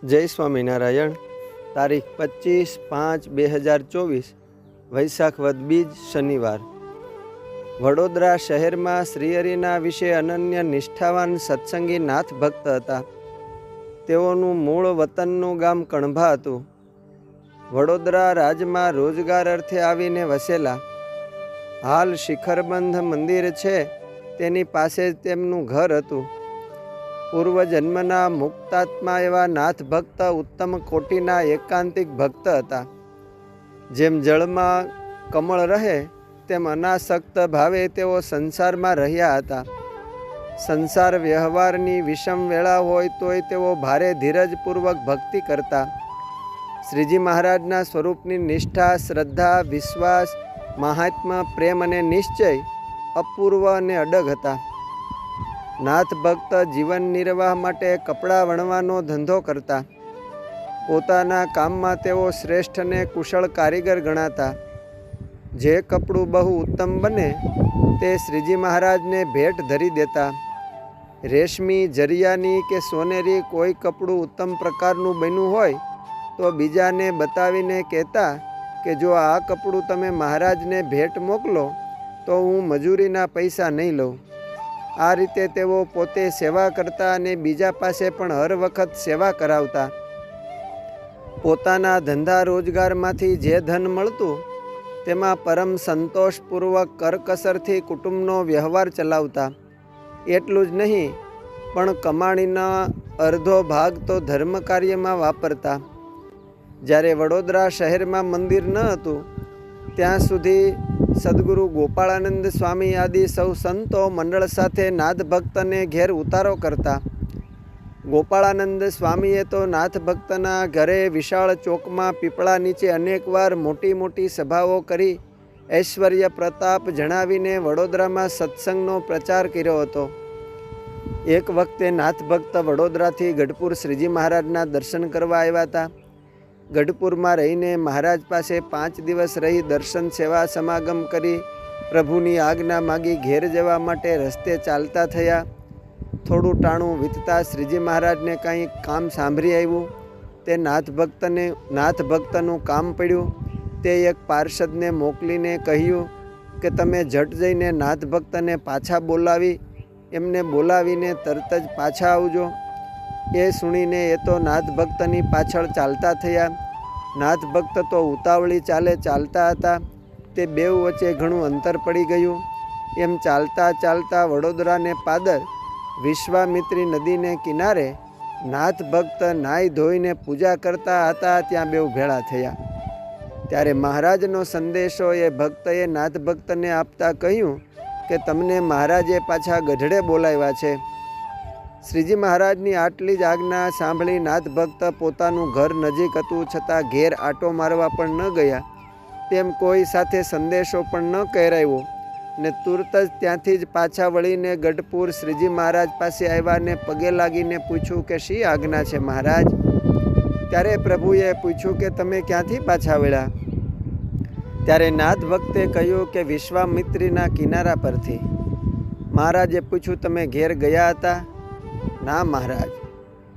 જય સ્વામિનારાયણ. તારીખ 25/5/2024 વૈશાખ વદ બીજ શનિવાર. વડોદરા શહેરમાં શ્રીહરિના વિશે અનન્ય નિષ્ઠાવાન સત્સંગી નાથ ભક્ત હતા. તેઓનું મૂળ વતનનું ગામ કણભા હતું. વડોદરા રાજમાં રોજગાર અર્થે આવીને વસેલા. હાલ શિખરબંધ મંદિર છે તેની પાસે જ તેમનું ઘર હતું. પૂર્વજન્મના મુક્તાત્મા એવા નાથ ભક્ત ઉત્તમ કોટીના એકાંતિક ભક્ત હતા. જેમ જળમાં કમળ રહે તેમ અનાસક્ત ભાવે તેઓ સંસારમાં રહ્યા હતા. સંસાર વ્યવહારની વિષમ વેળા હોય તોય તેઓ ભારે ધીરજપૂર્વક ભક્તિ કરતા. શ્રીજી મહારાજના સ્વરૂપની નિષ્ઠા, શ્રદ્ધા, વિશ્વાસ, મહાત્મ્ય, પ્રેમ અને નિશ્ચય અપૂર્વ અને અડગ હતા. નાથ ભક્ત જીવન નિર્વાહ માટે કપડાં વણવાનો ધંધો કરતા. પોતાના કામમાં તેઓ શ્રેષ્ઠ અને કુશળ કારીગર ગણાતા. જે કપડું બહુ ઉત્તમ બને તે શ્રીજી મહારાજને ભેટ ધરી દેતા. રેશમી, જરિયાની કે સોનેરી કોઈ કપડું ઉત્તમ પ્રકારનું બન્યું હોય તો બીજાને બતાવીને કહેતા કે જો આ કપડું તમે મહારાજને ભેટ મોકલો તો હું મજૂરીના પૈસા નહીં લઉં. આ રીતે તેઓ પોતે સેવા કરતા અને બીજા પાસે પણ હર વખત સેવા કરાવતા. પોતાના ધંધા રોજગારમાંથી જે ધન મળતું તેમાં પરમ સંતોષપૂર્વક કરકસરથી કુટુંબનો વ્યવહાર ચલાવતા. એટલું જ નહીં પણ કમાણીના અડધો ભાગ તો ધર્મ કાર્યમાં વાપરતા. જ્યારે વડોદરા શહેરમાં મંદિર ન હતું ત્યાં સુધી સદગુરુ ગોપાળાનંદ સ્વામી આદિ સૌ સંતો મંડળ સાથે નાથ ભક્તને ઘેર ઉતારો કરતા. ગોપાળાનંદ સ્વામીએ તો નાથ ભક્તના ઘરે વિશાળ ચોકમાં પીપળા નીચે અનેકવાર મોટી મોટી સભાઓ કરી ઐશ્વર્ય પ્રતાપ જણાવીને વડોદરામાં સત્સંગનો પ્રચાર કર્યો હતો. એક વખતે નાથ ભક્ત વડોદરાથી ગઢપુર શ્રીજી મહારાજના દર્શન કરવા આવ્યા હતા. ગઢપુરમાં રહીને મહારાજ પાસે 5 દિવસ રહી દર્શન સેવા સમાગમ કરી પ્રભુની આજ્ઞા માગી ઘેર જવા માટે રસ્તે ચાલતા થયા. થોડું ટાણું વીતતા શ્રીજી મહારાજને કાંઈ કામ સાંભળી આવ્યું. તે નાથ ભક્તનું કામ પડ્યું. તે એક પાર્ષદને મોકલીને કહ્યું કે તમે ઝટ જઈને નાથ ભક્તને પાછા બોલાવી એમને બોલાવીને તરત જ પાછા આવજો. એ સુણીને એ તો નાથ ભક્તની પાછળ ચાલતા થયા. નાથ ભક્ત તો ઉતાવળી ચાલે ચાલતા હતા. તે બેઉ વચ્ચે ઘણું અંતર પડી ગયું. એમ ચાલતા ચાલતા વડોદરાને પાદર વિશ્વામિત્રી નદીને કિનારે નાથ ભક્ત નાહી ધોઈને પૂજા કરતા હતા. ત્યાં બેઉ ભેળા થયા. ત્યારે મહારાજનો સંદેશો એ ભક્તએ નાથ ભક્તને આપતા કહ્યું કે તમને મહારાજે પાછા ગઢડે બોલાવ્યા છે. શ્રીજી મહારાજની આટલી જ આજ્ઞા સાંભળી નાથ ભક્ત પોતાનું ઘર નજીક હતું છતાં ઘેર આંટો મારવા પણ ન ગયા. તેમ કોઈ સાથે સંદેશો પણ ન કહેરાયો ને તુરત જ ત્યાંથી જ પાછા વળીને ગઢપુર શ્રીજી મહારાજ પાસે આવ્યા ને પગે લાગીને પૂછ્યું કે શી આજ્ઞા છે મહારાજ? ત્યારે પ્રભુએ પૂછ્યું કે તમે ક્યાંથી પાછા વળ્યા? ત્યારે નાથ ભક્તે કહ્યું કે વિશ્વામિત્રીના કિનારા પરથી. મહારાજે પૂછ્યું તમે ઘેર ગયા હતા? ના મહારાજ.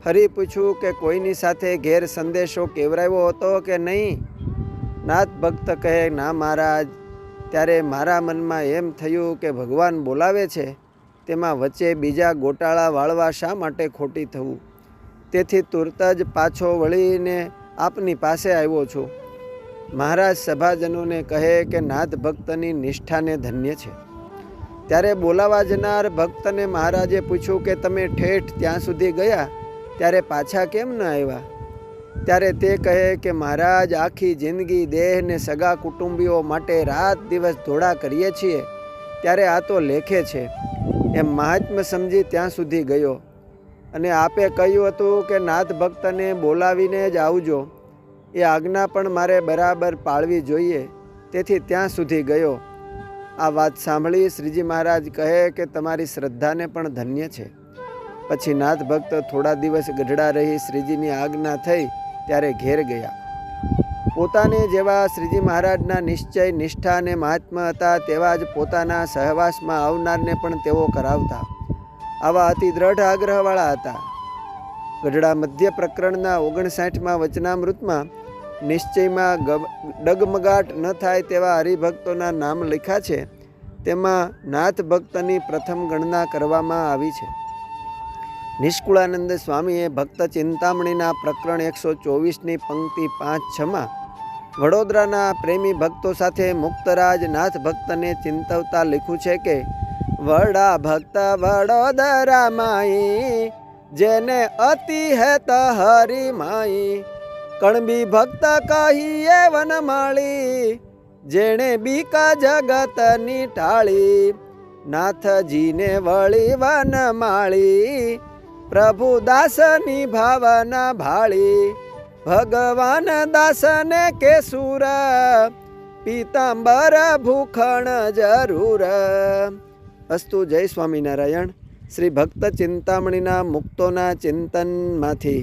ફરી પૂછ્યું કે કોઈની સાથે ઘેર સંદેશો કેવરાવ્યો હતો કે નહીં? નાથ ભક્ત કહે ના મહારાજ. ત્યારે મારા મનમાં એમ થયું કે ભગવાન બોલાવે છે તેમાં વચ્ચે બીજા ગોટાળા વાળવા શા માટે ખોટી થવું? તેથી તુરત જ પાછો વળીને આપની પાસે આવ્યો છું. મહારાજ સભાજનોને કહે કે નાથ ભક્તની નિષ્ઠાને ધન્ય છે. ત્યારે બોલાવા જનાર ભક્તને મહારાજે પૂછ્યું કે તમે ઠેઠ ત્યાં સુધી ગયા ત્યારે પાછા કેમ ન આવ્યા? ત્યારે તે કહે કે મહારાજ આખી જિંદગી દેહને સગા કુટુંબીઓ માટે રાત દિવસ ધોળા કરીએ છીએ ત્યારે આ તો લેખે છે. એમ મહાત્મ્ય સમજી ત્યાં સુધી ગયો અને આપે કહ્યું હતું કે નાથ ભક્તને બોલાવીને જ આવજો. એ આજ્ઞા પણ મારે બરાબર પાળવી જોઈએ. તેથી ત્યાં સુધી ગયો. આ વાત સાંભળી શ્રીજી મહારાજ કહે કે તમારી શ્રદ્ધાને પણ ધન્ય છે. પછી નાથ ભક્ત થોડા દિવસ ગઢડા રહી શ્રીજીની આજ્ઞા થઈ ત્યારે ઘેર ગયા. પોતાને જેવા શ્રીજી મહારાજના નિશ્ચય, નિષ્ઠા અને મહાત્મા હતા તેવા જ પોતાના સહવાસમાં આવનારને પણ તેઓ કરાવતા. આવા અતિ દ્રઢ આગ્રહવાળા હતા. ગઢડા મધ્ય પ્રકરણના 59માં વચનામૃતમાં નિશ્ચયમાં ડગમગાટ ન થાય તેવા હરિભક્તોના નામ લખ્યા છે. તેમાં નાથ ભક્તની પ્રથમ ગણના કરવામાં આવી છે. નિષ્કુળાનંદ સ્વામીએ ભક્ત ચિંતામણીના પ્રકરણ 124ની પંક્તિ 5-6માં વડોદરાના પ્રેમી ભક્તો સાથે મુક્તરાજ નાથ ભક્તને ચિંતવતા લખ્યું છે કે વડા ભક્ત વડોદરા માઈ જેને અતિ હેત હરિ માઈ કણબી ભક્ત કહીએ વનમાળી જેણે બીકા જગતની ટાળી નાથજીને વળી વનમાળી પ્રભુ દાસની ભાવના ભાળી ભગવાન દાસને કેસુર પીતાંબર ભૂખણ જરૂર. અસ્તુ. જય સ્વામિનારાયણ. શ્રી ભક્ત ચિંતામણીના મુક્તોના ચિંતનમાંથી